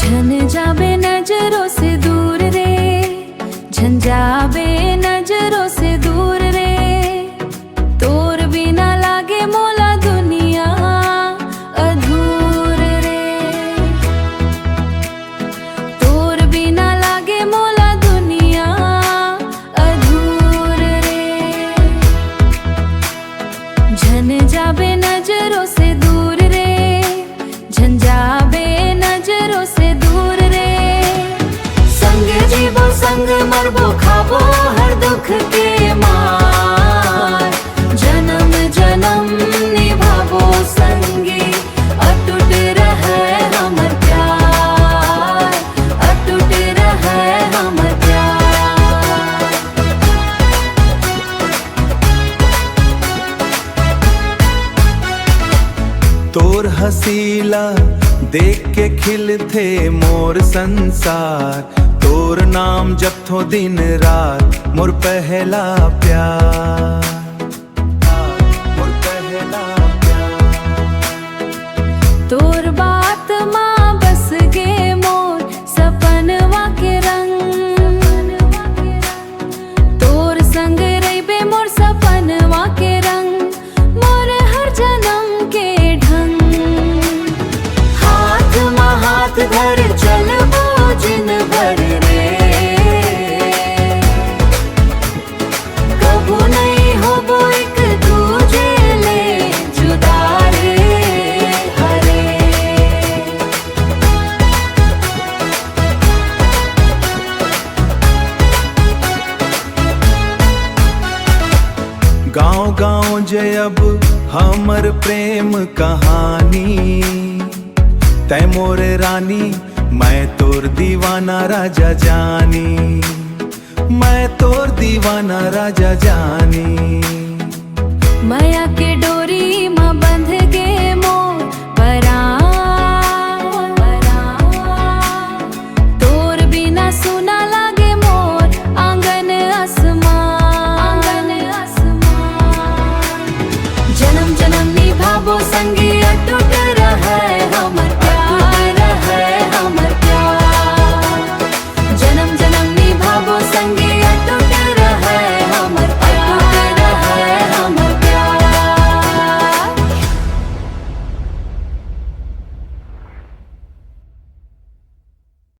झन जाबे नजरों से दूर रे, झन जाबे नजरों से दूर रे। तोर बिना लागे मोला दुनिया अधूर रे, तोर बिना लागे मोला दुनिया अधूर रे। झन जाबे नजरों से दूर रे, झन जाबे नजरों से दूर रे। संग जीवो संग मरबो खाबो हर दुख के मार, जन्म जन्म निभाबो संगी अटूट रहे हमर प्यार, अटूट रहे हमर प्यार। तोर हसीला देख के खिलथे मोर संसार, तोर नाम जपथो दिन रात मोर पहला प्यार, मोर पहला प्यार। तोर बात माँ बस गे मोर सपनवा के रंग, तोर संग रहिबे मोर सपनवा के रंग, मोर हर जन्म के ढंग। हाथ माँ हाथ धर चलबो जिन भर रे, कबू नहीं होबो एक दूजे ले जुदा रे हरे। गाँव गाँव जे अब हमर प्रेम कहानी, तै मोर रानी मैं तोर दीवाना राजा जानी, मैं तोर दीवाना राजा जानी। माया के डोरी